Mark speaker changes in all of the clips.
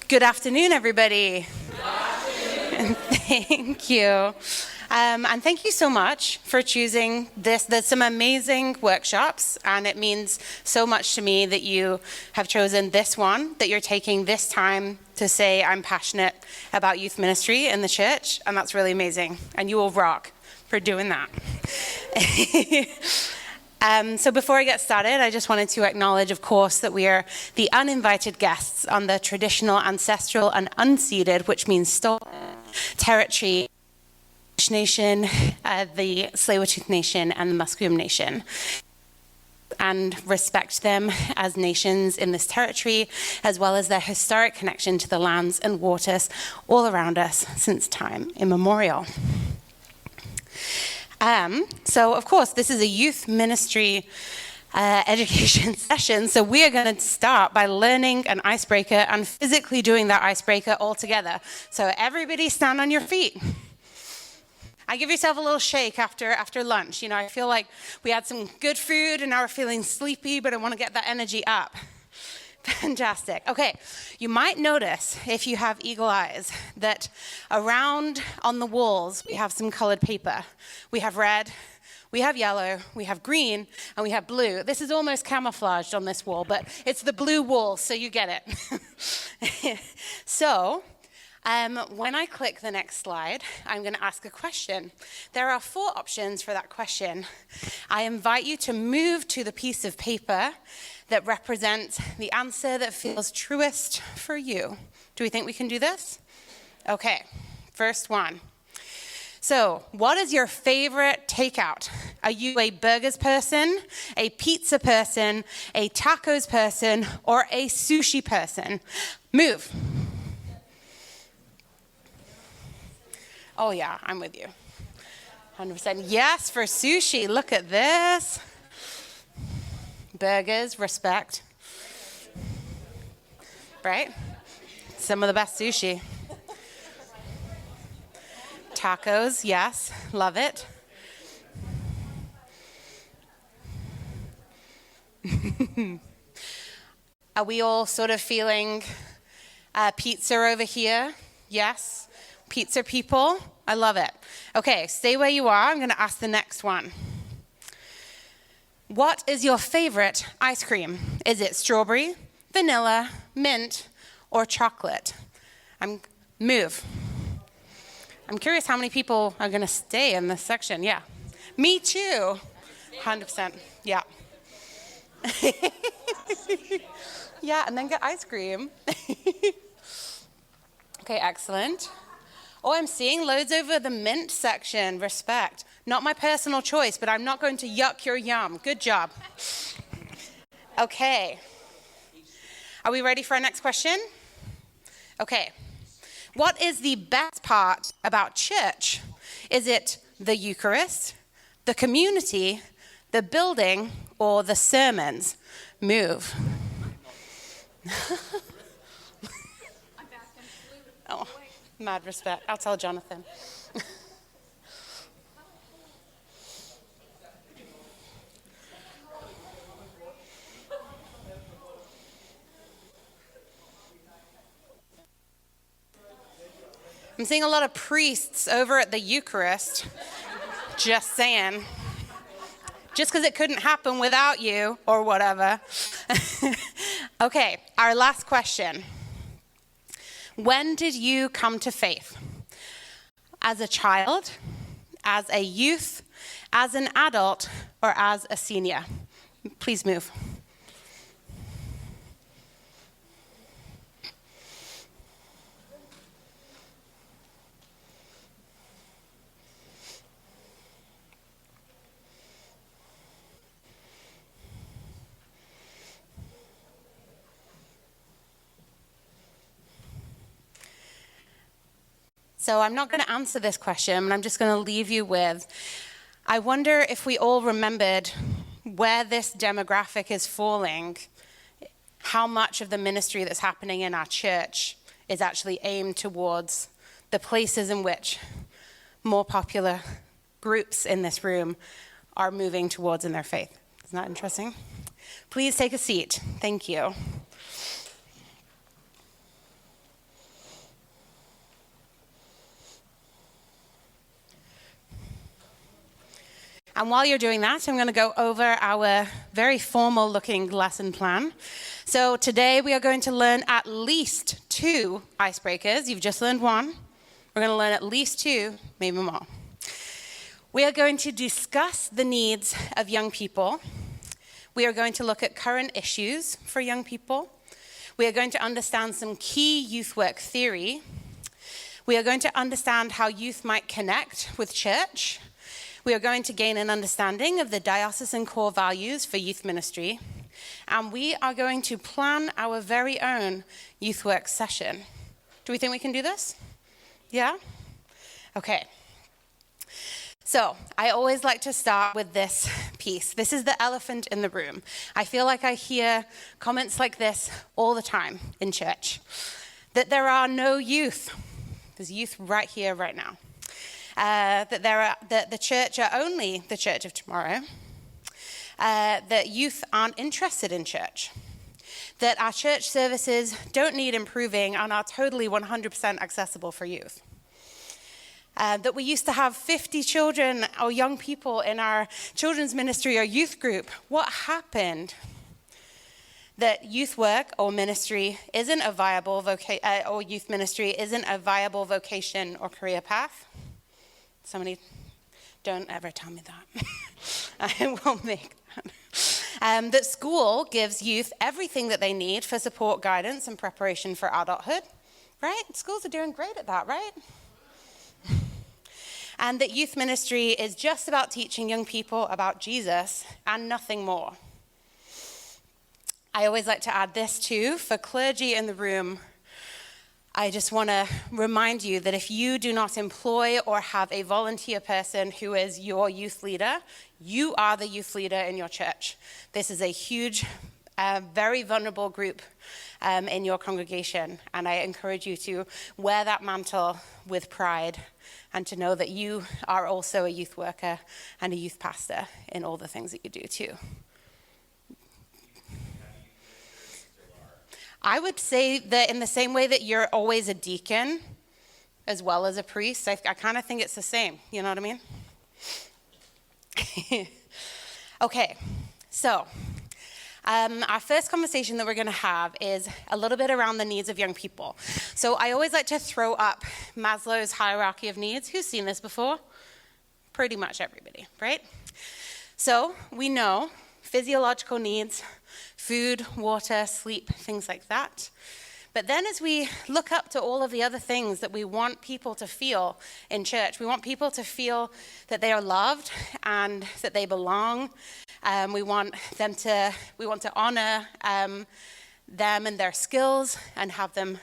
Speaker 1: Good afternoon, everybody. Good afternoon. Thank you. And thank you so much for choosing this. There's some amazing workshops, and it means so much to me that you have chosen this one, that you're taking this time to say, I'm passionate about youth ministry in the church, and that's really amazing. And you will rock for doing that. So before I get started, I just wanted to acknowledge, of course, that we are the uninvited guests on the traditional, ancestral, and unceded, which means stolen territory, Nation, the Tsleil-Waututh Nation, and the Musqueam Nation, and respect them as nations in this territory, as well as their historic connection to the lands and waters all around us since time immemorial. So, of course, this is a youth ministry education session, so we are going to start by learning an icebreaker and physically doing that icebreaker all together. So everybody stand on your feet. I give yourself a little shake after lunch. You know, I feel like we had some good food and now we're feeling sleepy, but I want to get that energy up. Fantastic. Okay, you might notice, if you have eagle eyes, that around on the walls we have some colored paper. We have red, we have yellow, we have green, and we have blue. This is almost camouflaged on this wall, but it's the blue wall, so you get it. So, when I click the next slide, I'm going to ask a question. There are 4 options for that question. I invite you to move to the piece of paper that represents the answer that feels truest for you. Do we think we can do this? Okay, first one. So, what is your favorite takeout? Are you a burgers person, a pizza person, a tacos person, or a sushi person? Move. Oh yeah, I'm with you. 100%. Yes, for sushi. Look at this. Burgers, respect. Right? Some of the best sushi. Tacos, yes. Love it. Are we all sort of feeling pizza over here? Yes. Pizza people, I love it. Okay, stay where you are. I'm going to ask the next one. What is your favorite ice cream? Is it strawberry, vanilla, mint, or chocolate? Move. I'm curious how many people are going to stay in this section. Yeah. Me too. 100%. Yeah. Yeah, and then get ice cream. Okay, excellent. Oh, I'm seeing loads over the mint section. Respect. Not my personal choice, but I'm not going to yuck your yum. Good job. Okay. Are we ready for our next question? Okay. What is the best part about church? Is it the Eucharist, the community, the building, or the sermons? Move. Oh. Mad respect. I'll tell Jonathan. I'm seeing a lot of priests over at the Eucharist. Just saying. Just because it couldn't happen without you or whatever. Okay, our last question. When did you come to faith? As a child, as a youth, as an adult, or as a senior? Please move. So I'm not going to answer this question, but I'm just going to leave you with, I wonder if we all remembered where this demographic is falling, how much of the ministry that's happening in our church is actually aimed towards the places in which more popular groups in this room are moving towards in their faith. Isn't that interesting? Please take a seat. Thank you. And while you're doing that, I'm going to go over our very formal looking lesson plan. So today we are going to learn at least 2 icebreakers. You've just learned 1. We're going to learn at least 2, maybe more. We are going to discuss the needs of young people. We are going to look at current issues for young people. We are going to understand some key youth work theory. We are going to understand how youth might connect with church. We are going to gain an understanding of the diocesan core values for youth ministry. And we are going to plan our very own youth work session. Do we think we can do this? Yeah? Okay. So I always like to start with this piece. This is the elephant in the room. I feel like I hear comments like this all the time in church, that there are no youth. There's youth right here, right now. That the church are only the church of tomorrow. That youth aren't interested in church. That our church services don't need improving and are totally 100% accessible for youth. That we used to have 50 children or young people in our children's ministry or youth group. What happened? That youth work or ministry isn't a viable or youth ministry isn't a viable vocation or career path. Somebody, don't ever tell me that. I will make that. That school gives youth everything that they need for support, guidance, and preparation for adulthood. Right? Schools are doing great at that, right? And that youth ministry is just about teaching young people about Jesus and nothing more. I always like to add this too, for clergy in the room, I just want to remind you that if you do not employ or have a volunteer person who is your youth leader, you are the youth leader in your church. This is a huge, very vulnerable group in your congregation, and I encourage you to wear that mantle with pride and to know that you are also a youth worker and a youth pastor in all the things that you do too. I would say that in the same way that you're always a deacon as well as a priest, I kind of think it's the same. You know what I mean? Okay, so our first conversation that we're going to have is a little bit around the needs of young people. So I always like to throw up Maslow's hierarchy of needs. Who's seen this before? Pretty much everybody, right? So we know physiological needs, food, water, sleep, things like that. But then as we look up to all of the other things that we want people to feel in church, we want people to feel that they are loved and that they belong. We want to honor them and their skills and have them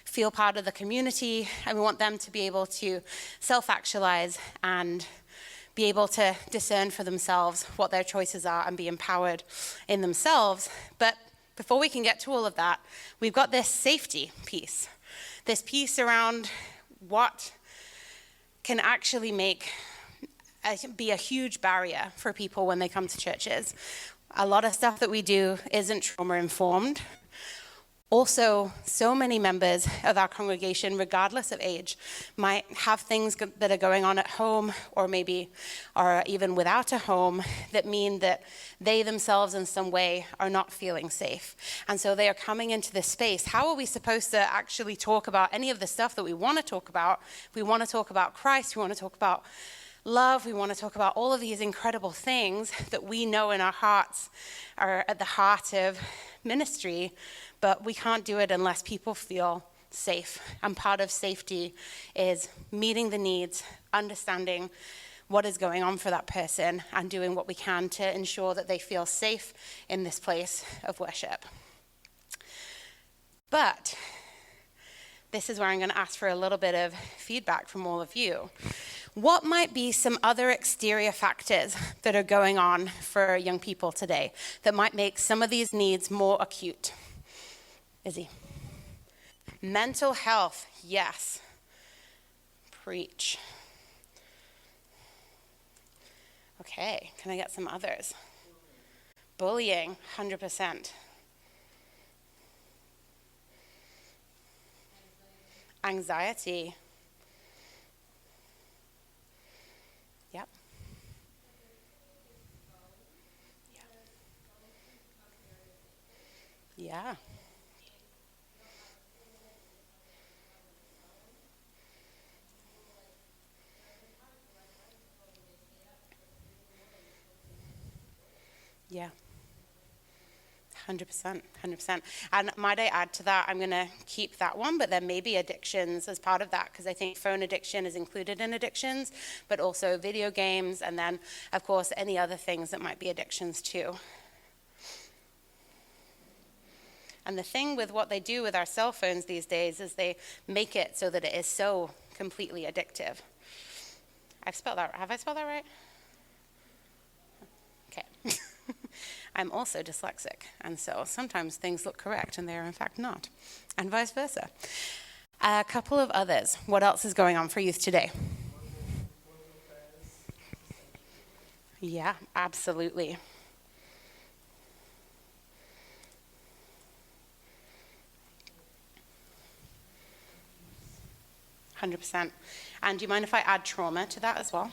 Speaker 1: feel part of the community. And we want them to be able to self-actualize and be able to discern for themselves what their choices are and be empowered in themselves. But before we can get to all of that, we've got this safety piece. This piece around what can actually be a huge barrier for people when they come to churches. A lot of stuff that we do isn't trauma-informed. Also, so many members of our congregation, regardless of age, might have things that are going on at home or maybe are even without a home that mean that they themselves in some way are not feeling safe. And so they are coming into this space. How are we supposed to actually talk about any of the stuff that we want to talk about? We want to talk about Christ. We want to talk about love. We want to talk about all of these incredible things that we know in our hearts are at the heart of ministry, but we can't do it unless people feel safe. And part of safety is meeting the needs, understanding what is going on for that person, and doing what we can to ensure that they feel safe in this place of worship. But this is where I'm going to ask for a little bit of feedback from all of you. What might be some other exterior factors that are going on for young people today that might make some of these needs more acute? Izzy. Mental health, yes. Preach. Okay, can I get some others? Bullying, 100%. Anxiety. Yep. Yeah. Yeah. 100%, 100%. And might I add to that, I'm going to keep that one, but there may be addictions as part of that, because I think phone addiction is included in addictions, but also video games, and then, of course, any other things that might be addictions too. And the thing with what they do with our cell phones these days is they make it so that it is so completely addictive. Have I spelled that right? Okay. I'm also dyslexic, and so sometimes things look correct and they are in fact not, and vice versa. A couple of others. What else is going on for youth today? Yeah, absolutely. %. And do you mind if I add trauma to that as well?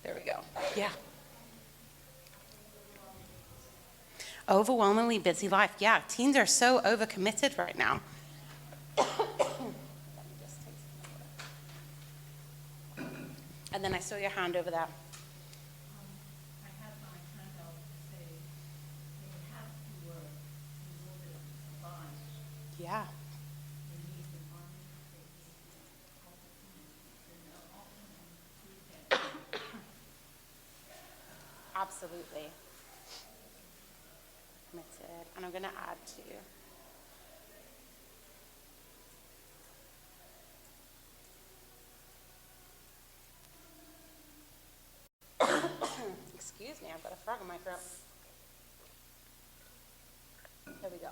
Speaker 1: There we go. Yeah. Overwhelmingly busy life. Yeah, teens are so overcommitted right now. And then I saw your hand over there.
Speaker 2: I have my handout say they have to work in order to survive.
Speaker 1: Yeah.
Speaker 2: They need the money, they need the opportunities, and they're often on weekends.
Speaker 1: Absolutely. Committed. And I'm going to add to. Excuse me, I've got a frog in my throat. There we go.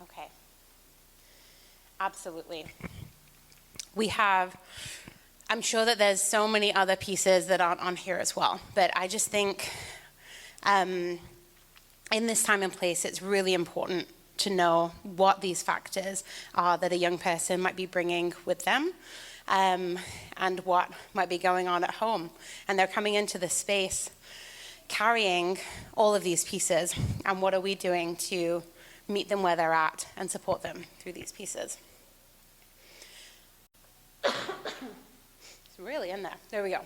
Speaker 1: Okay. Absolutely. I'm sure that there's so many other pieces that aren't on here as well, but I just think in this time and place, it's really important to know what these factors are that a young person might be bringing with them, and what might be going on at home. And they're coming into this space carrying all of these pieces, and what are we doing to meet them where they're at and support them through these pieces? It's really in there. There we go.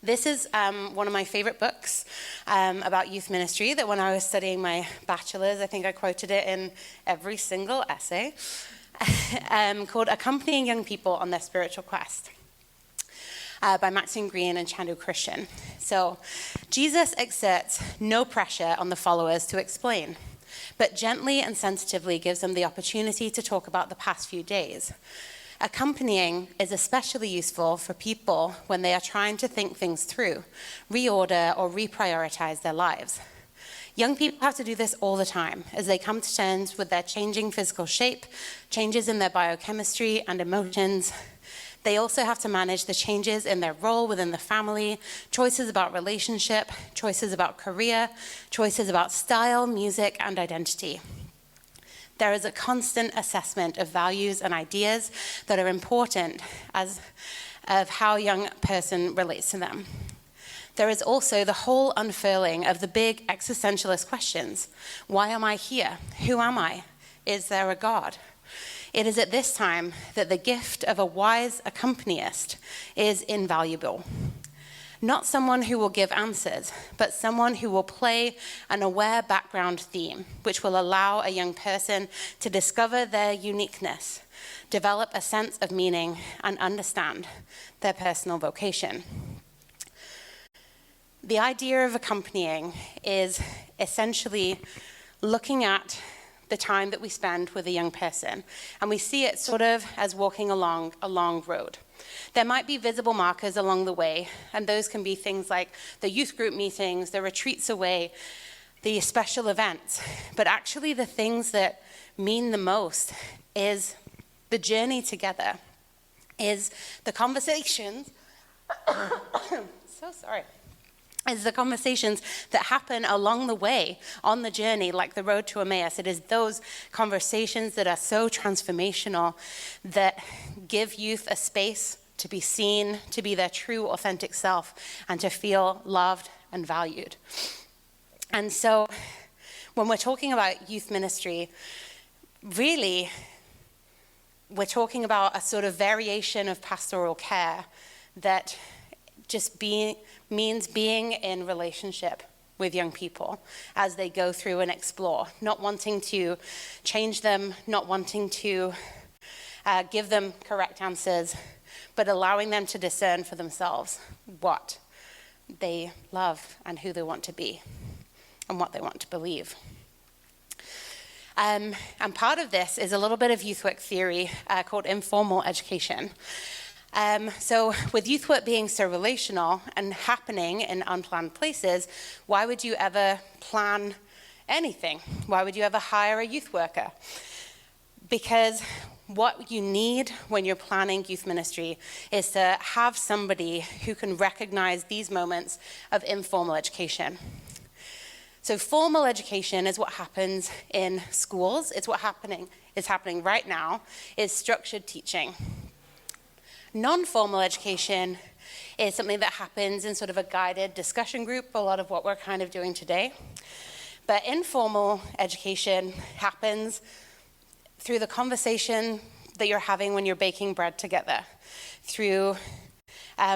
Speaker 1: This is one of my favorite books about youth ministry that when I was studying my bachelor's, I think I quoted it in every single essay, called Accompanying Young People on Their Spiritual Quest, by Maxine Green and Chandu Christian. So, Jesus exerts no pressure on the followers to explain, but gently and sensitively gives them the opportunity to talk about the past few days. Accompanying is especially useful for people when they are trying to think things through, reorder or reprioritize their lives. Young people have to do this all the time as they come to terms with their changing physical shape, changes in their biochemistry and emotions. They also have to manage the changes in their role within the family, choices about relationship, choices about career, choices about style, music, and identity. There is a constant assessment of values and ideas that are important of how a young person relates to them. There is also the whole unfurling of the big existentialist questions. Why am I here? Who am I? Is there a God? It is at this time that the gift of a wise accompanist is invaluable. Not someone who will give answers, but someone who will play an aware background theme, which will allow a young person to discover their uniqueness, develop a sense of meaning, and understand their personal vocation. The idea of accompanying is essentially looking at the time that we spend with a young person, and we see it sort of as walking along a long road. There might be visible markers along the way, and those can be things like the youth group meetings, the retreats away, the special events, but actually the things that mean the most is the journey together, is the conversations, so sorry, is the conversations that happen along the way on the journey, like the road to Emmaus. It is those conversations that are so transformational, that give youth a space to be seen, to be their true, authentic self, and to feel loved and valued. And so when we're talking about youth ministry, really, we're talking about a sort of variation of pastoral care that just means being in relationship with young people as they go through and explore, not wanting to change them, not wanting to give them correct answers, but allowing them to discern for themselves what they love and who they want to be and what they want to believe. And part of this is a little bit of youth work theory called informal education. So with youth work being so relational and happening in unplanned places, why would you ever plan anything? Why would you ever hire a youth worker? Because what you need when you're planning youth ministry is to have somebody who can recognize these moments of informal education. So formal education is what happens in schools. It's what is happening right now, is structured teaching. Non-formal education is something that happens in sort of a guided discussion group, a lot of what we're kind of doing today. But informal education happens through the conversation that you're having when you're baking bread together, through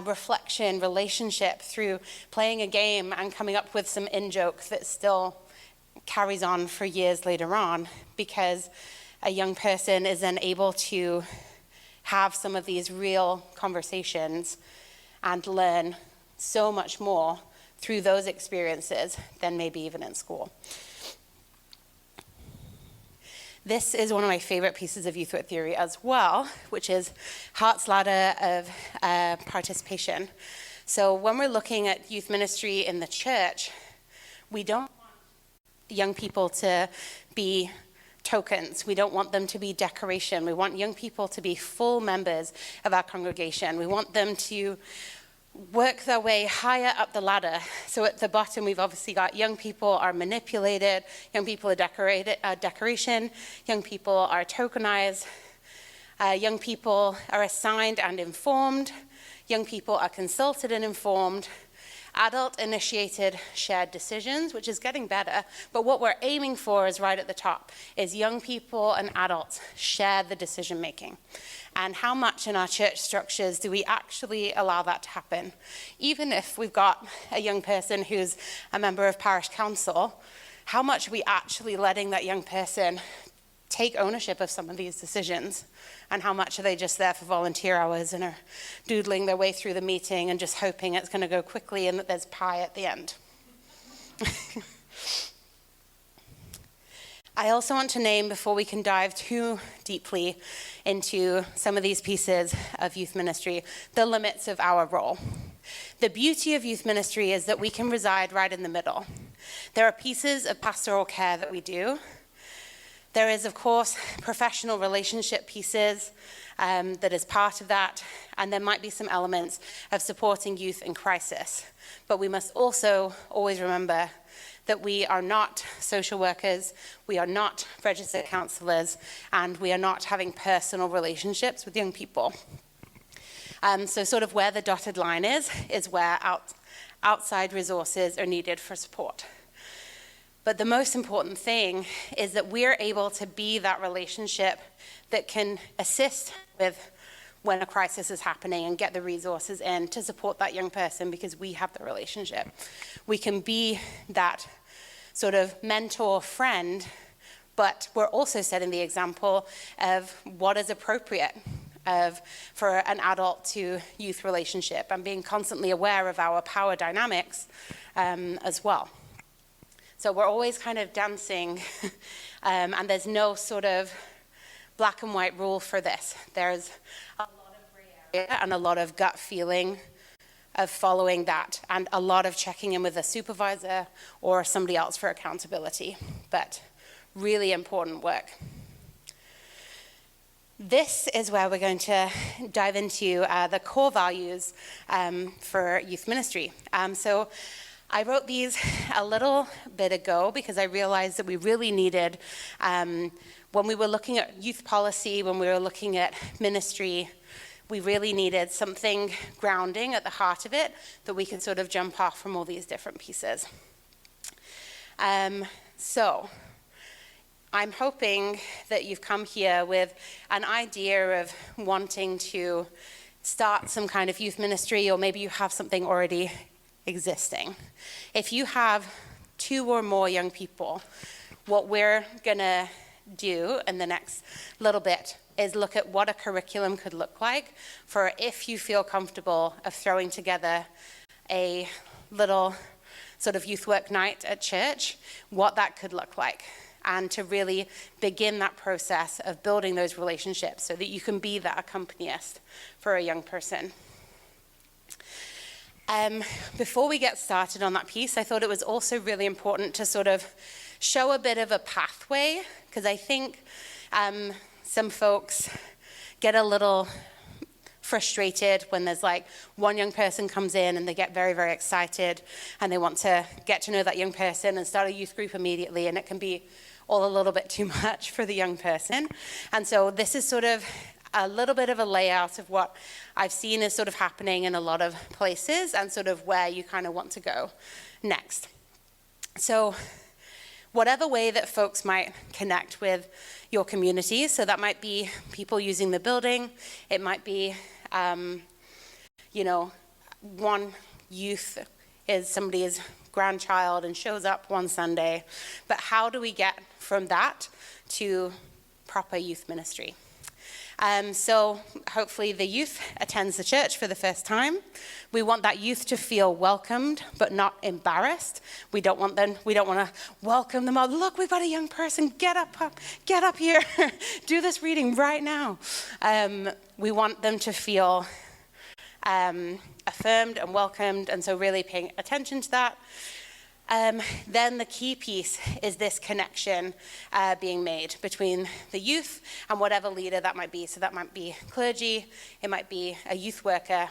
Speaker 1: reflection, relationship, through playing a game and coming up with some in-joke that still carries on for years later on, because a young person is then able to have some of these real conversations and learn so much more through those experiences than maybe even in school. This is one of my favorite pieces of youth work theory as well, which is Hart's ladder of participation. So when we're looking at youth ministry in the church, we don't want young people to be tokens. We don't want them to be decoration. We want young people to be full members of our congregation. We want them to work their way higher up the ladder. So at the bottom, we've obviously got young people are manipulated, young people are decoration, young people are tokenized, young people are assigned and informed, young people are consulted and informed, adult-initiated shared decisions, which is getting better, but what we're aiming for is right at the top, is young people and adults share the decision-making. And how much in our church structures do we actually allow that to happen? Even if we've got a young person who's a member of parish council, how much are we actually letting that young person take ownership of some of these decisions? And how much are they just there for volunteer hours and are doodling their way through the meeting and just hoping it's going to go quickly and that there's pie at the end? I also want to name, before we can dive too deeply into some of these pieces of youth ministry, the limits of our role. The beauty of youth ministry is that we can reside right in the middle. There are pieces of pastoral care that we do. There is, of course, professional relationship pieces that is part of that, and there might be some elements of supporting youth in crisis. But we must also always remember that we are not social workers, we are not registered counselors, and we are not having personal relationships with young people. So sort of where the dotted line is where outside resources are needed for support. But the most important thing is that we're able to be that relationship that can assist with when a crisis is happening and get the resources in to support that young person because we have the relationship. We can be that sort of mentor friend, but we're also setting the example of what is appropriate for an adult to youth relationship and being constantly aware of our power dynamics as well. So we're always kind of dancing and there's no sort of black and white rule for this. There's a lot of gray area and a lot of gut feeling of following that, and a lot of checking in with a supervisor or somebody else for accountability, but really important work. This is where we're going to dive into the core values for youth ministry. So I wrote these a little bit ago because I realized that we really needed, when we were looking at youth policy, when we were looking at ministry, we really needed something grounding at the heart of it that we could sort of jump off from all these different pieces. So I'm hoping that you've come here with an idea of wanting to start some kind of youth ministry, or maybe you have something already existing. If you have 2 or more young people, what we're going to do in the next little bit is look at what a curriculum could look like for, if you feel comfortable, of throwing together a little sort of youth work night at church, what that could look like, and to really begin that process of building those relationships so that you can be that accompanist for a young person. Before we get started on that piece, I thought it was also really important to sort of show a bit of a pathway, because I think some folks get a little frustrated when there's like one young person comes in and they get very, very excited and they want to get to know that young person and start a youth group immediately, and it can be all a little bit too much for the young person. And so this is sort of a little bit of a layout of what I've seen is sort of happening in a lot of places and sort of where you kind of want to go next. So whatever way that folks might connect with your community, so that might be people using the building, it might be, one youth is somebody's grandchild and shows up one Sunday, but how do we get from that to proper youth ministry? So hopefully the youth attends the church for the first time. We want that youth to feel welcomed, but not embarrassed. We don't want to welcome them all. Look, we've got a young person. Get up here. Do this reading right now. We want them to feel affirmed and welcomed, and so really paying attention to that. Then the key piece is this connection being made between the youth and whatever leader that might be. So that might be clergy, it might be a youth worker.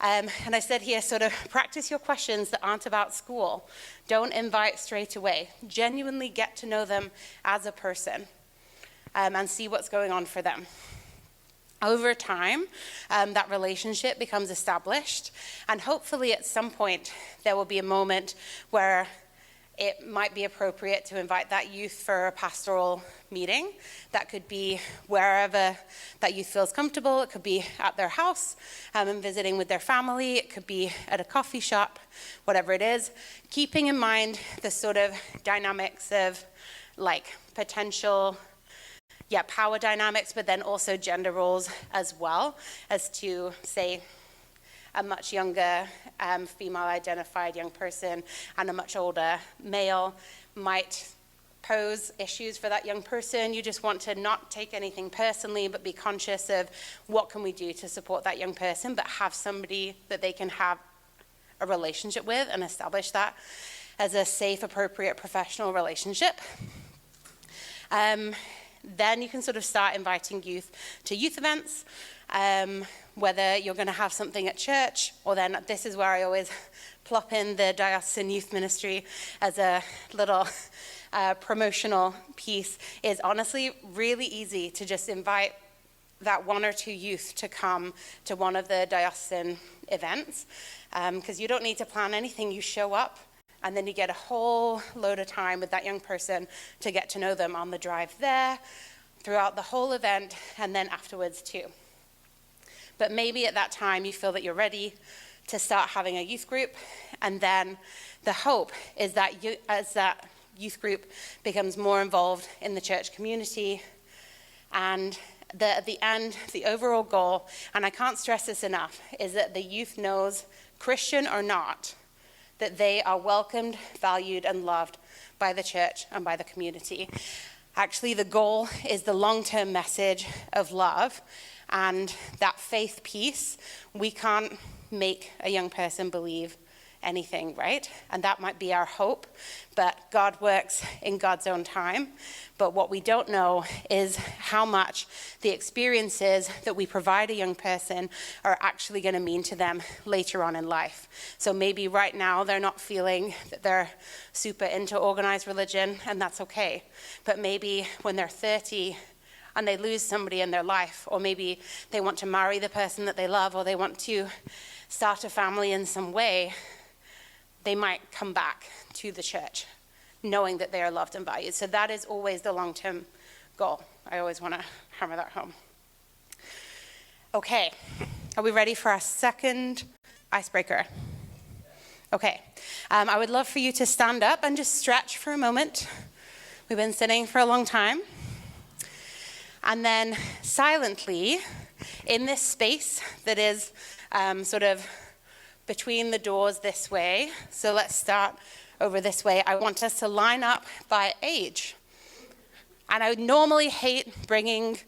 Speaker 1: And I said here, sort of practice your questions that aren't about school. Don't invite straight away. Genuinely get to know them as a person and see what's going on for them. Over time, that relationship becomes established, and hopefully at some point there will be a moment where it might be appropriate to invite that youth for a pastoral meeting. That could be wherever that youth feels comfortable. It could be at their house and visiting with their family. It could be at a coffee shop, whatever it is, keeping in mind the sort of dynamics of like potential power dynamics, but then also gender roles as well, as to, say, a much younger female-identified young person and a much older male might pose issues for that young person. You just want to not take anything personally, but be conscious of what can we do to support that young person, but have somebody that they can have a relationship with and establish that as a safe, appropriate, professional relationship. Then you can sort of start inviting youth to youth events, whether you're going to have something at church, or then this is where I always plop in the Diocesan Youth Ministry as a little promotional piece. Is honestly really easy to just invite that 1 or 2 youth to come to one of the diocesan events, because you don't need to plan anything. You show up, and then you get a whole load of time with that young person to get to know them on the drive there, throughout the whole event, and then afterwards too. But maybe at that time you feel that you're ready to start having a youth group, and then the hope is that as that youth group becomes more involved in the church community, and at the end, the overall goal, and I can't stress this enough, is that the youth knows, Christian or not, that they are welcomed, valued, and loved by the church and by the community. Actually, the goal is the long-term message of love and that faith piece. We can't make a young person believe anything, right? And that might be our hope, but God works in God's own time. But what we don't know is how much the experiences that we provide a young person are actually going to mean to them later on in life. So maybe right now they're not feeling that they're super into organized religion, and that's okay. But maybe when they're 30 and they lose somebody in their life, or maybe they want to marry the person that they love, or they want to start a family in some way, they might come back to the church knowing that they are loved and valued. So that is always the long-term goal. I always want to hammer that home. Okay, are we ready for our second icebreaker? Okay, I would love for you to stand up and just stretch for a moment. We've been sitting for a long time. And then silently, in this space that is sort of between the doors this way, so let's start over this way, I want us to line up by age. And I would normally hate bringing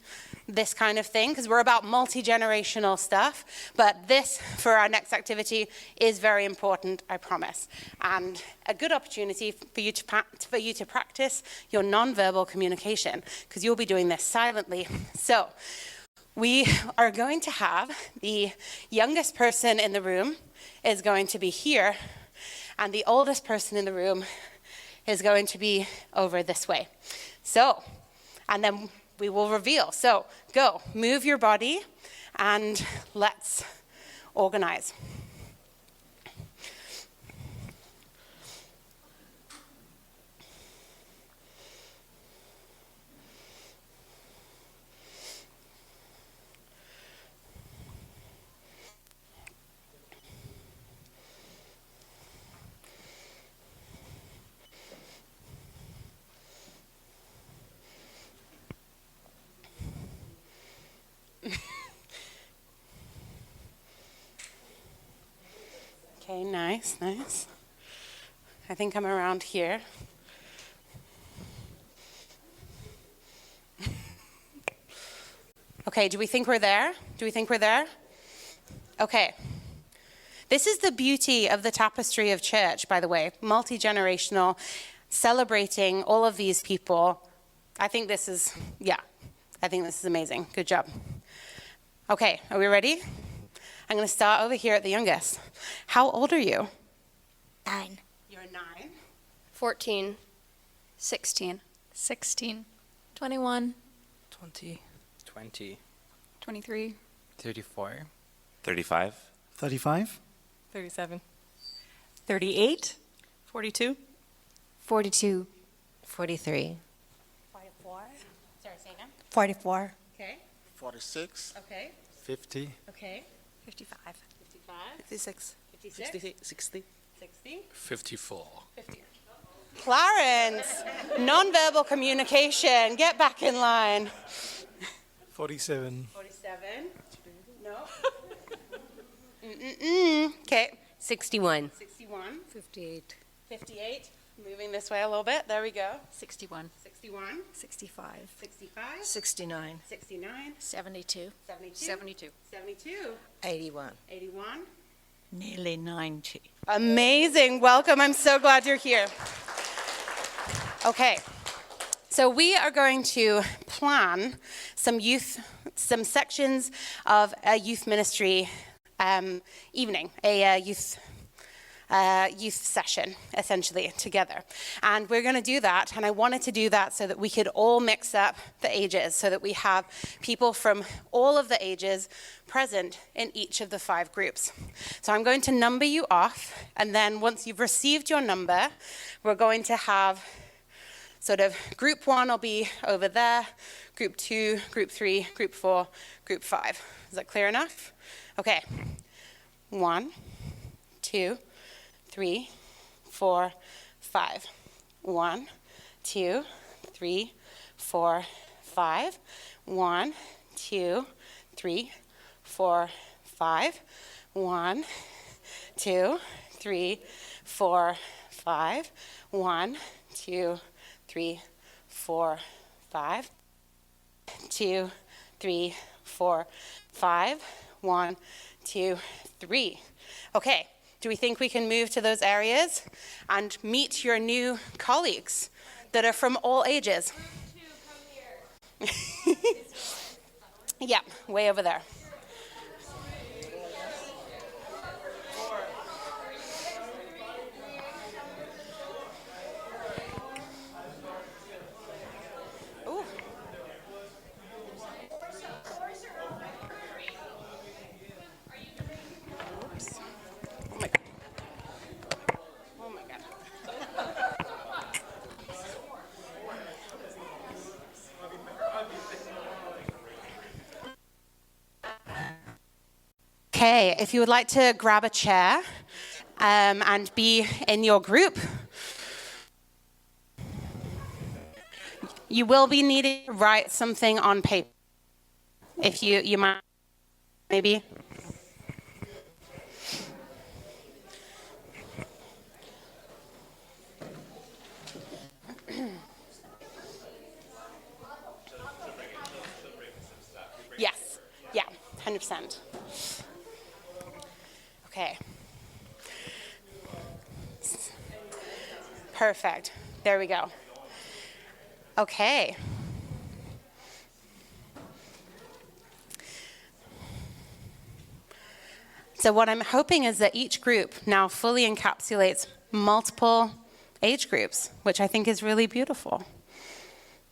Speaker 1: this kind of thing because we're about multi-generational stuff, but this, for our next activity, is very important, I promise. And a good opportunity for you to practice your nonverbal communication, because you'll be doing this silently. So we are going to have the youngest person in the room is going to be here, and the oldest person in the room is going to be over this way. So, and then we will reveal. So go, move your body, and let's organize. Okay, nice. I think I'm around here. Okay, do we think we're there? Okay. This is the beauty of the tapestry of church, by the way, multi-generational, celebrating all of these people. I think this is amazing. Good job. Okay, are we ready? I'm going to start over here at the youngest. How old are you?
Speaker 3: 9.
Speaker 1: You're 9.
Speaker 4: 14.
Speaker 3: 16.
Speaker 5: 16.
Speaker 3: 21.
Speaker 6: 20.
Speaker 5: 23.
Speaker 6: 34.
Speaker 7: 35.
Speaker 8: 35.
Speaker 5: 37. 38. 42.
Speaker 3: 42.
Speaker 4: 43.
Speaker 1: 44. Sorry, say again.
Speaker 3: 44.
Speaker 1: Okay.
Speaker 7: 46.
Speaker 1: Okay.
Speaker 8: 50.
Speaker 1: Okay.
Speaker 5: 55.
Speaker 1: 55.
Speaker 6: 56.
Speaker 1: 56.
Speaker 6: 60.
Speaker 1: 60.
Speaker 9: 54.
Speaker 1: 50. Clarence, nonverbal communication. Get back in line.
Speaker 8: 47.
Speaker 1: 47. No. Okay.
Speaker 4: 61.
Speaker 1: 61.
Speaker 3: 58.
Speaker 1: 58. Moving this way a little bit. There we go.
Speaker 5: 61.
Speaker 1: 61.
Speaker 3: 65.
Speaker 1: 65.
Speaker 3: 69.
Speaker 1: 69.
Speaker 3: 72.
Speaker 1: 72.
Speaker 5: 72.
Speaker 1: 72.
Speaker 3: 81.
Speaker 1: 81.
Speaker 2: Nearly 90.
Speaker 1: Amazing. Welcome. I'm so glad you're here. Okay. So we are going to plan some sections of a youth ministry evening, a youth session, essentially, together. And we're going to do that, and I wanted to do that so that we could all mix up the ages, so that we have people from all of the ages present in each of the 5 groups. So I'm going to number you off, and then once you've received your number, we're going to have sort of group 1 will be over there, group 2, group 3, group 4, group 5. Is that clear enough? Okay. 1, 2, 3, 4, 5. 1, 2, 3, 4, 5. 1, 2, 3, 4, 5. 1, 2, 3, 4, 5. 1, 2, 3, 4, 5. 2, 3, 4, 5. 1, 2, 3. Okay, do we think we can move to those areas and meet your new colleagues that are from all ages? Yeah, way over there. Ooh. Oops. Oh my God. Oh my God. Okay, if you would like to grab a chair and be in your group, you will be needing to write something on paper. If you might, maybe. Yes, yeah, 100%. Okay. Perfect. There we go. Okay. So what I'm hoping is that each group now fully encapsulates multiple age groups, which I think is really beautiful.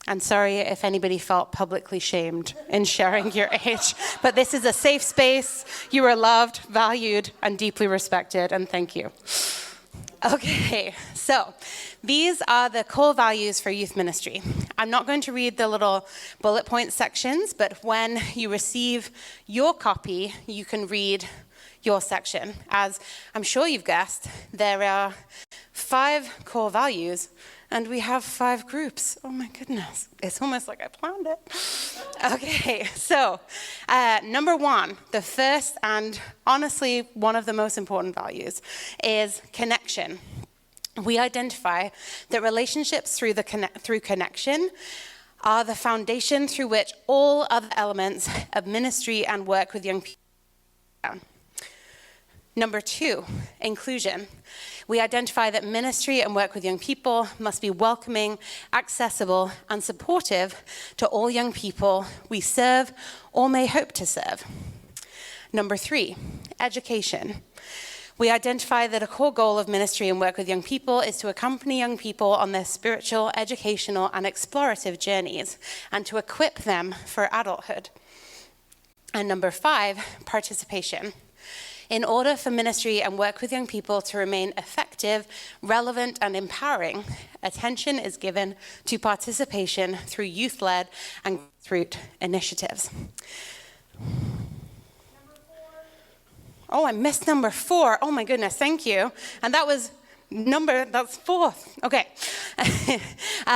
Speaker 1: I'm sorry if anybody felt publicly shamed in sharing your age, but this is a safe space. You are loved, valued, and deeply respected, and thank you. Okay, so these are the core values for youth ministry. I'm not going to read the little bullet point sections, but when you receive your copy, you can read your section. As I'm sure you've guessed, there are 5 core values, and we have 5 groups. Oh my goodness, it's almost like I planned it. Okay, so number 1, the first and honestly one of the most important values is connection. We identify that relationships through connection are the foundation through which all other elements of ministry and work with young people are down. Number 2, inclusion. We identify that ministry and work with young people must be welcoming, accessible, and supportive to all young people we serve or may hope to serve. Number 3, education. We identify that a core goal of ministry and work with young people is to accompany young people on their spiritual, educational, and explorative journeys, and to equip them for adulthood. And number 5, participation. In order for ministry and work with young people to remain effective, relevant, and empowering, attention is given to participation through youth-led and grassroots initiatives. Oh, I missed number 4. Oh my goodness, thank you. And that's 4th. Okay.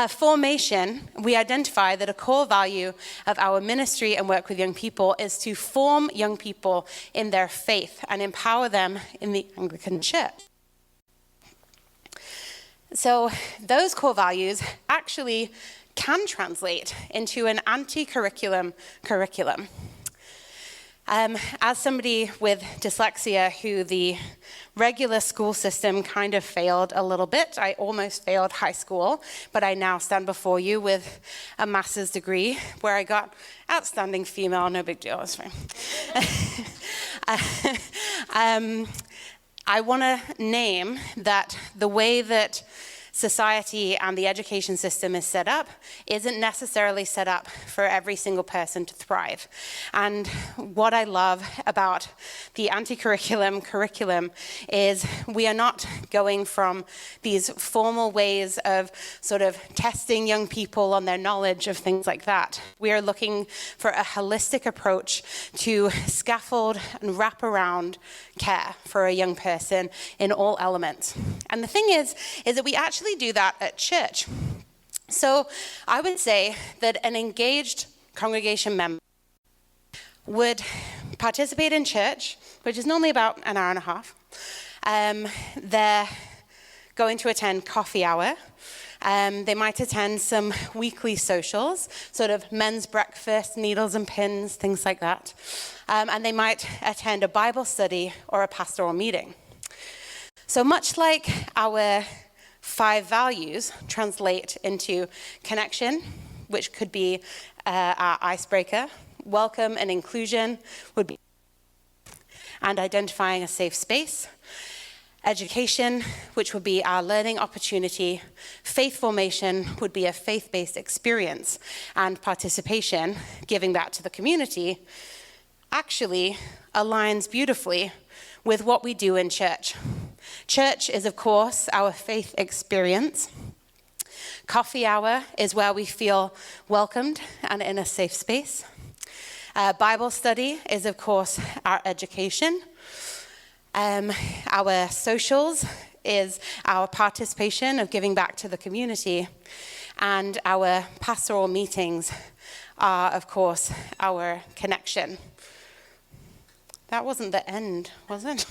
Speaker 1: Formation. We identify that a core value of our ministry and work with young people is to form young people in their faith and empower them in the Anglican Church. So those core values actually can translate into an anti-curriculum curriculum. As somebody with dyslexia who the regular school system kind of failed a little bit, I almost failed high school, but I now stand before you with a master's degree where I got outstanding female, no big deal, it's fine. I want to name that the way that society and the education system is set up isn't necessarily set up for every single person to thrive. And what I love about the anti-curriculum curriculum is we are not going from these formal ways of sort of testing young people on their knowledge of things like that. We are looking for a holistic approach to scaffold and wrap around care for a young person in all elements. And the thing is that we actually do that at church. So I would say that an engaged congregation member would participate in church, which is normally about an hour and a half. They're going to attend coffee hour, They might attend some weekly socials, sort of men's breakfast, needles and pins, things like that. And they might attend a Bible study or a pastoral meeting. So much like our 5 values translate into connection, which could be our icebreaker, welcome and inclusion would be, and identifying a safe space, education, which would be our learning opportunity, faith formation would be a faith-based experience, and participation, giving back to the community, actually aligns beautifully with what we do in church. Church is, of course, our faith experience. Coffee hour is where we feel welcomed and in a safe space. Bible study is, of course, our education. Our socials is our participation of giving back to the community. And our pastoral meetings are, of course, our connection. That wasn't the end, was it?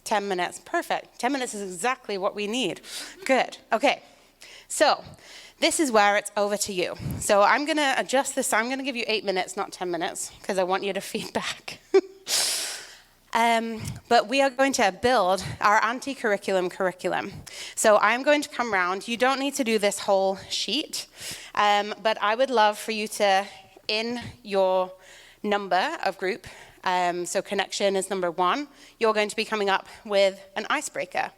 Speaker 1: Ten minutes, perfect. 10 minutes is exactly what we need. Good, okay. So this is where it's over to you. So I'm gonna adjust this, I'm gonna give you 8 minutes, not 10 minutes, because I want you to feed back. But we are going to build our anti-curriculum curriculum. So I'm going to come round. You don't need to do this whole sheet, but I would love for you to, in your number of group, so connection is number 1, you're going to be coming up with an icebreaker.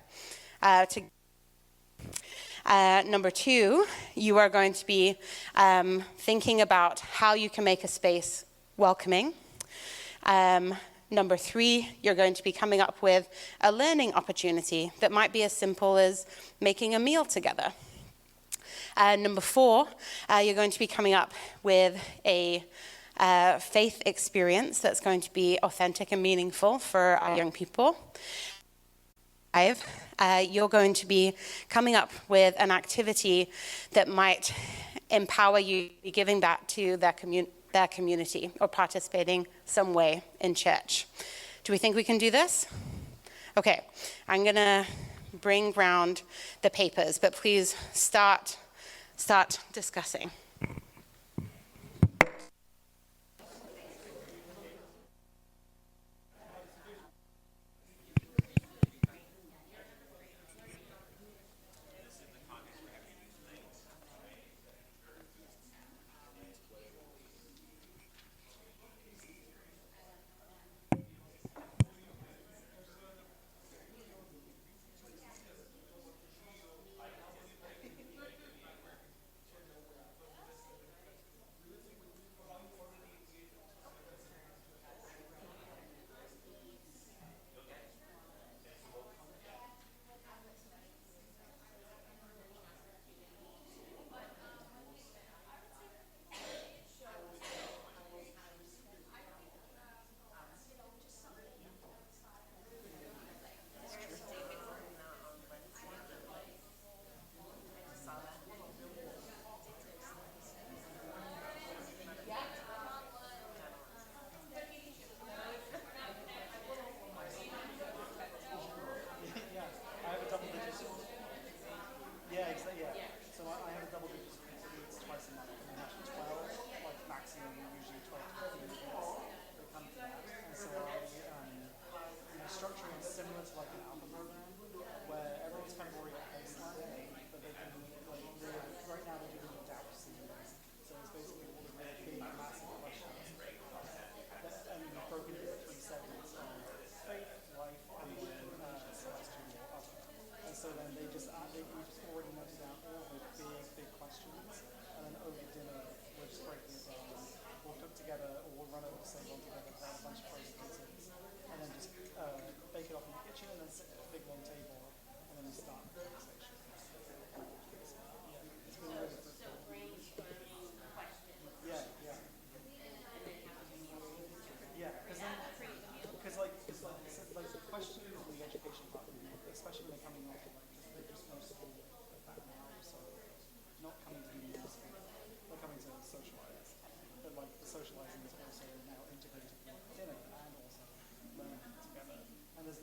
Speaker 1: Number 2, you are going to be thinking about how you can make a space welcoming. Number 3, you're going to be coming up with a learning opportunity that might be as simple as making a meal together. Number 4, you're going to be coming up with a faith experience that's going to be authentic and meaningful for our young people. 5, you're going to be coming up with an activity that might empower you to be giving back to their community or participating some way in church. Do we think we can do this? Okay, I'm going to bring round the papers, but please start discussing.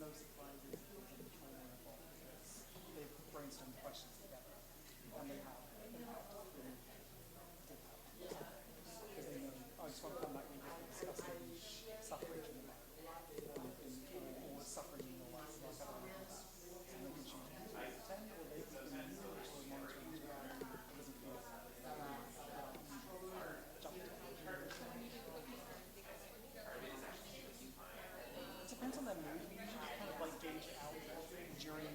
Speaker 8: no surprises.
Speaker 9: questions together, and they have because they know, I just want to come back and discussing suffering in the Bible, or suffering in your life, like I don't know that. So making sure you attend, or they can actually monitoring as well, it doesn't feel jumped on. It depends on their mood. We usually kind of like gauge it out during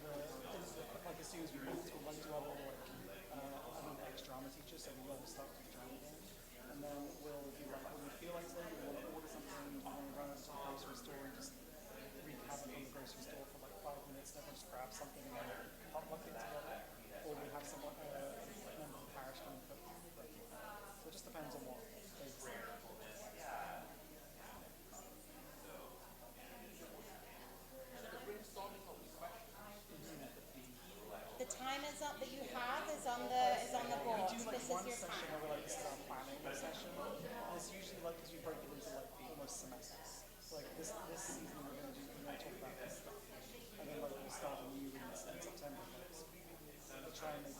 Speaker 9: like as soon as we meet, we'll like do our little I'm an ex-drama teacher, so we always start with the drama game. And then we'll do like when we feel like today, we want to order something, we want to run out to the grocery store and just wreak havoc on the grocery store for like 5 minutes, and everyone just grab something and then potluck it together. Or we have someone, a member of the parish come and cook. So it just depends on what they decide.
Speaker 1: The time is up that you have is on the board.
Speaker 9: We do like
Speaker 1: This is
Speaker 9: one
Speaker 1: your
Speaker 9: session
Speaker 1: time.
Speaker 9: where we're like, this is our planning session. And it's usually like, because we break it into like almost semesters. So like this season we're going to talk about this stuff. And then like we'll start a new in September. So we'll try and make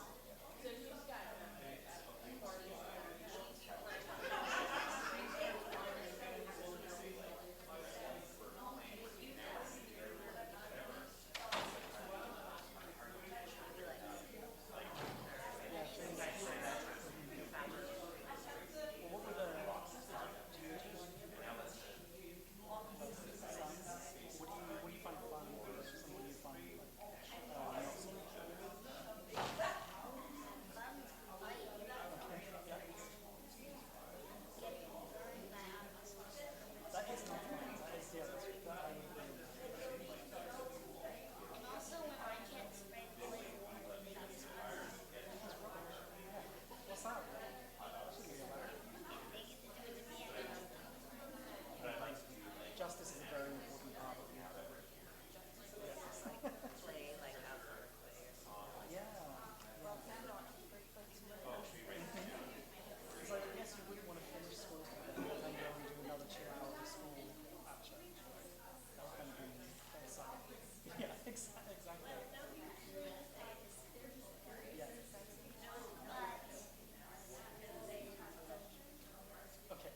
Speaker 9: what do you find fun or something you find like not so much? That is not fun. That is yeah, that's that I would agree with that. What's that? Shouldn't be allowed. Justice is a very important part of the It's like, I guess you wouldn't want to finish school today and then go and do another 2 hours of school at church. That would kind of be very sad. Yeah, exactly. Yeah. Okay.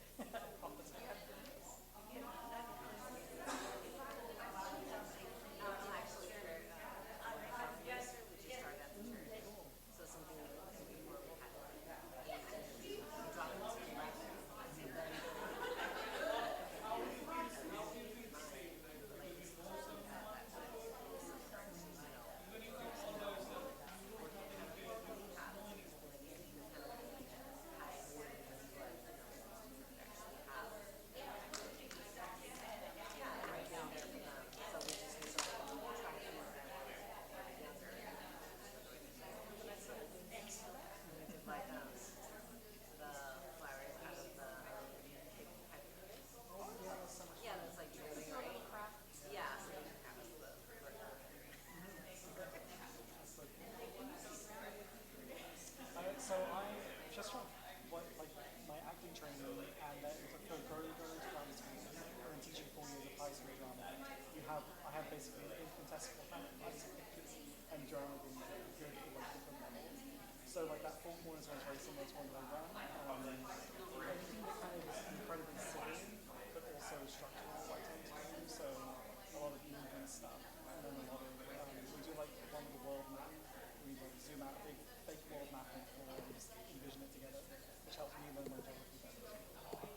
Speaker 9: So I just from what like my acting training and then going to drama school and then teaching 4 years of high school drama. I have basically infinitesimal and drama being good for like different levels. So like that Four Corners one is very similar to one that I run. Anything that kind of is incredibly silly but also structural I tend to do. So a lot of movement stuff and then a lot of we do like one with the world map. We like zoom out a big fake world map on the floor and just envision it together, which helps me learn my geography better.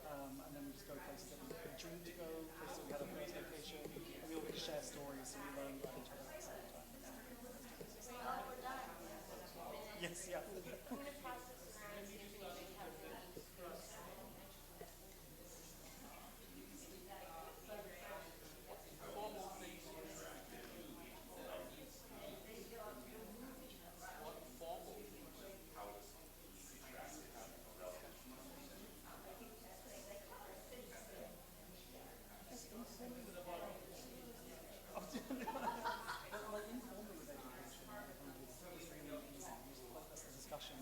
Speaker 9: And then we just go places that we dream to go, places we had a first location, and we all get to share stories so we learn about each other at the same time. Yes, yeah. Like informally with education, I think it's really easy. Like that's the discussion.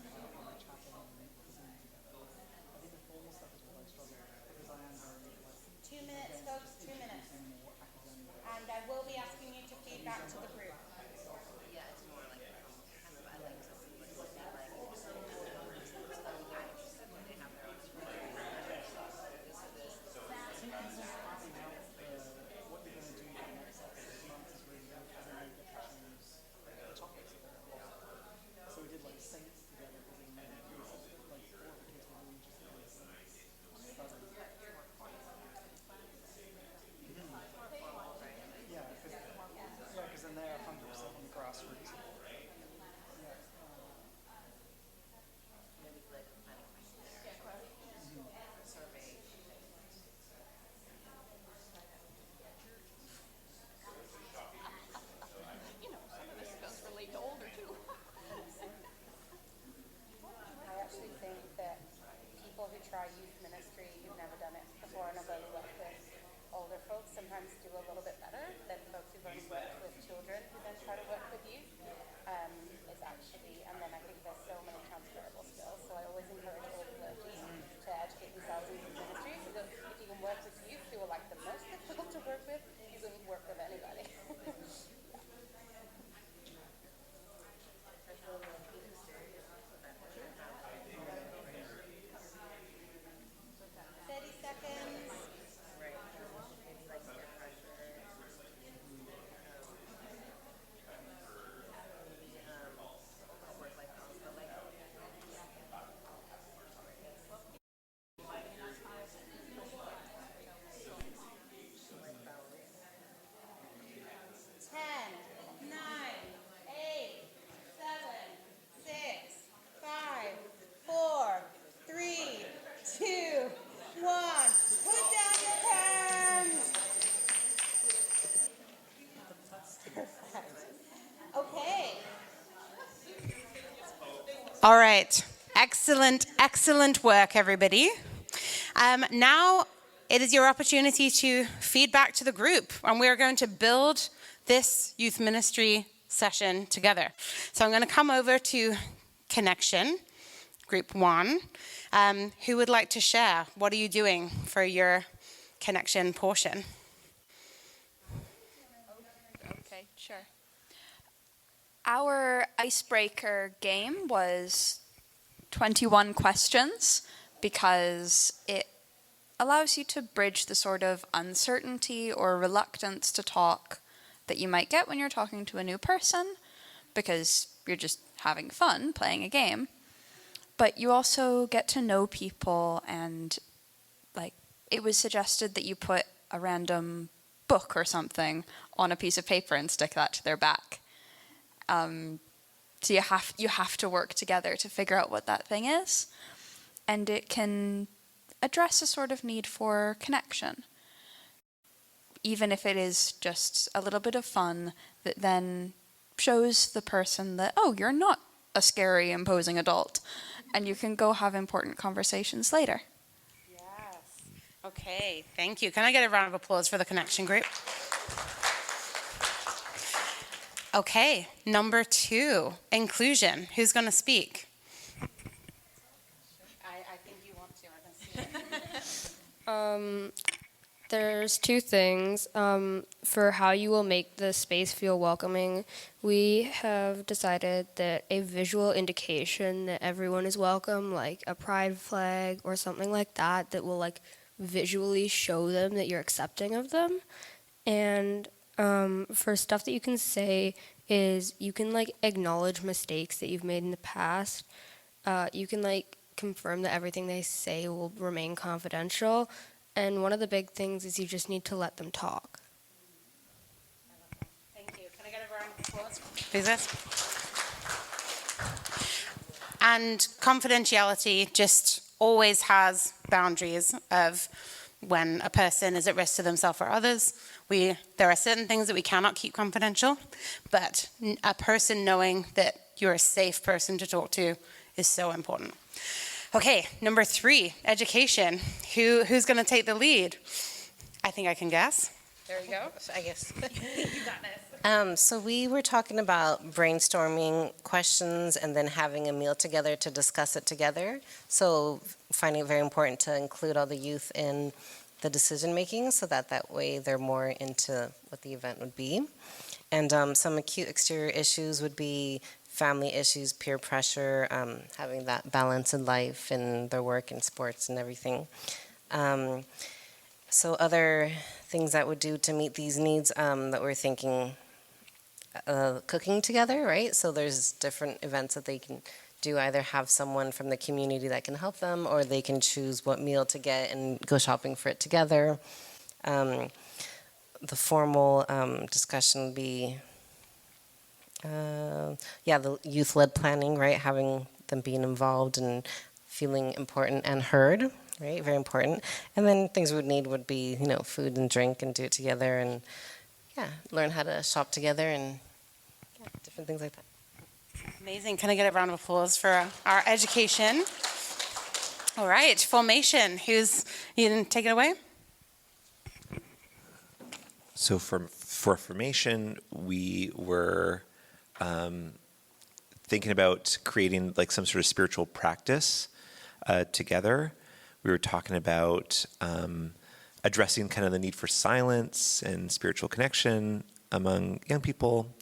Speaker 1: ministry, you've never done it before, and although you work with older folks, sometimes do a little bit better than folks who've only worked with children who then try to work with youth. Is actually, and then I think there's so many transferable skills, so I always encourage all clergy to educate themselves in youth ministry, because if you can work with youth who are like the most difficult to work with, you can work with anybody. 30 seconds. Ten, nine, eight, seven, six, five, four, three, two, one. Put down your pens. Perfect. Okay. All right. Excellent, excellent work, everybody. Now it is your opportunity to feed back to the group, and we're going to build this youth ministry session together. So I'm going to come over to Connection, Group 1. Who would like to share? What are you doing for your Connection portion?
Speaker 10: Okay, sure. Our icebreaker game was 21 questions because it allows you to bridge the sort of uncertainty or reluctance to talk that you might get when you're talking to a new person, because you're just having fun playing a game. But you also get to know people, and like it was suggested that you put a random book or something on a piece of paper and stick that to their back. So you have to work together to figure out what that thing is, and it can address a sort of need for connection, even if it is just a little bit of fun that then shows the person that, oh, you're not a scary, imposing adult, and you can go have important conversations later.
Speaker 1: Yes. Okay, thank you. Can I get a round of applause for the Connection group? Okay, number 2, inclusion. Who's going to speak? I think you want to. I can see it.
Speaker 4: There's 2 things. For how you will make the space feel welcoming, we have decided that a visual indication that everyone is welcome, like a pride flag or something like that, that will like visually show them that you're accepting of them. And for stuff that you can say is you can like acknowledge mistakes that you've made in the past. You can like confirm that everything they say will remain confidential. And one of the big things is you just need to let them talk.
Speaker 1: Thank you. Can I get a round of applause? Please, yes. And confidentiality just always has boundaries of when a person is at risk to themselves or others. There are certain things that we cannot keep confidential, but a person knowing that you're a safe person to talk to is so important. Okay, number 3, education. Who's going to take the lead? I think I can guess.
Speaker 3: There you go. I guess.
Speaker 1: You got this.
Speaker 3: So we were talking about brainstorming questions and then having a meal together to discuss it together. So finding it very important to include all the youth in the decision making, so that way they're more into what the event would be. And some acute exterior issues would be family issues, peer pressure, having that balance in life and their work and sports and everything. So other things that would do to meet these needs that we're thinking, cooking together, right? So there's different events that they can do, either have someone from the community that can help them, or they can choose what meal to get and go shopping for it together. The formal discussion would be, the youth-led planning, right? Having them being involved and feeling important and heard, right? Very important. And then things we would need would be, food and drink, and do it together, and learn how to shop together, and different things like that.
Speaker 1: Amazing. Can I get a round of applause for our education? All right, formation. You can take it away?
Speaker 11: So for formation, we were thinking about creating like some sort of spiritual practice together. We were talking about addressing kind of the need for silence and spiritual connection among young people.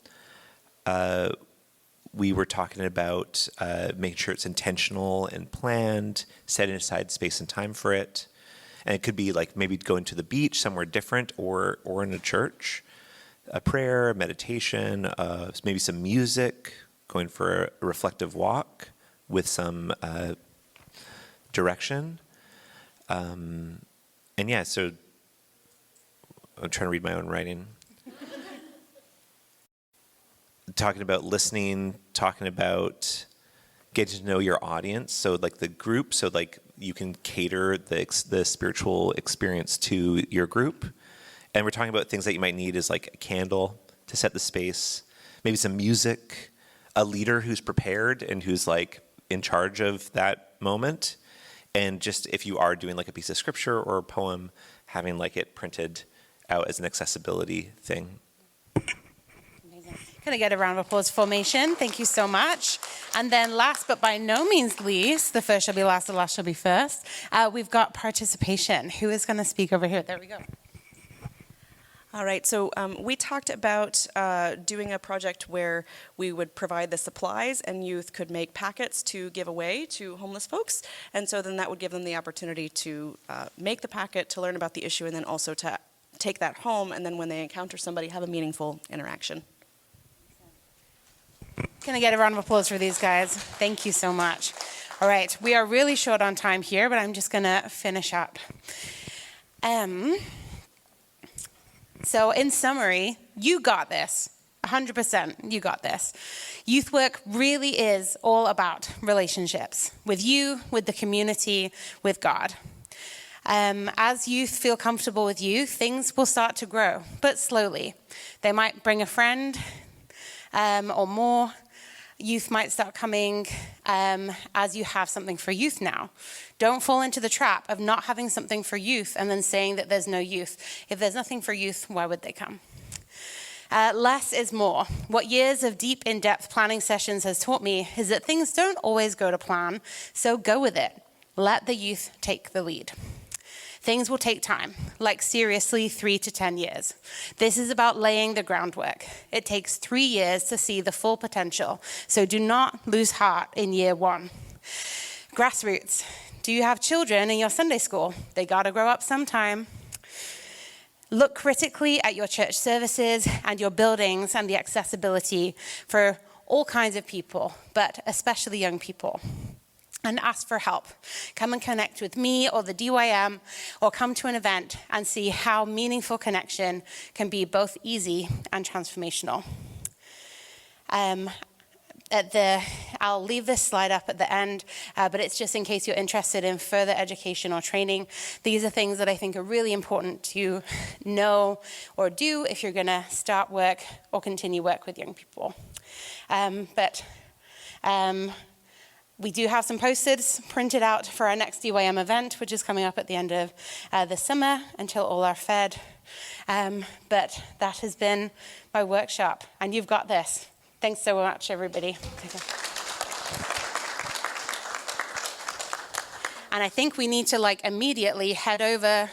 Speaker 11: We were talking about making sure it's intentional and planned, setting aside space and time for it. And it could be like maybe going to the beach somewhere different or in a church, a prayer, a meditation, maybe some music, going for a reflective walk with some direction. And yeah, so I'm trying to read my own writing. Talking about listening, talking about getting to know your audience. So like the group, so like you can cater the spiritual experience to your group. And we're talking about things that you might need is like a candle to set the space, maybe some music, a leader who's prepared and who's like in charge of that moment. And just if you are doing like a piece of scripture or a poem, having like it printed out as an accessibility thing.
Speaker 1: Can I get a round of applause for formation? Thank you so much. And then last but by no means least, the first shall be last, the last shall be first. We've got participation. Who is going to speak over here? There we go.
Speaker 12: All right, so we talked about doing a project where we would provide the supplies and youth could make packets to give away to homeless folks. And so then that would give them the opportunity to make the packet, to learn about the issue, and then also to take that home, and then when they encounter somebody, have a meaningful interaction.
Speaker 1: Can I get a round of applause for these guys? Thank you so much. All right, we are really short on time here, but I'm just going to finish up. So in summary, you got this. 100%, you got this. Youth work really is all about relationships with you, with the community, with God. As youth feel comfortable with you, things will start to grow, but slowly. They might bring a friend or more. Youth might start coming as you have something for youth now. Don't fall into the trap of not having something for youth and then saying that there's no youth. If there's nothing for youth, why would they come? Less is more. What years of deep, in-depth planning sessions has taught me is that things don't always go to plan, so go with it. Let the youth take the lead. Things will take time, like seriously 3 to 10 years. This is about laying the groundwork. It takes 3 years to see the full potential, so do not lose heart in year 1. Grassroots. Do you have children in your Sunday school? They gotta grow up sometime. Look critically at your church services and your buildings and the accessibility for all kinds of people, but especially young people. And ask for help. Come and connect with me or the DYM, or come to an event and see how meaningful connection can be both easy and transformational. I'll leave this slide up at the end, but it's just in case you're interested in further education or training. These are things that I think are really important to know or do if you're gonna start work or continue work with young people. We do have some posters printed out for our next DYM event, which is coming up at the end of the summer until all are fed. But that has been my workshop, and you've got this. Thanks so much, everybody. And I think we need to immediately head over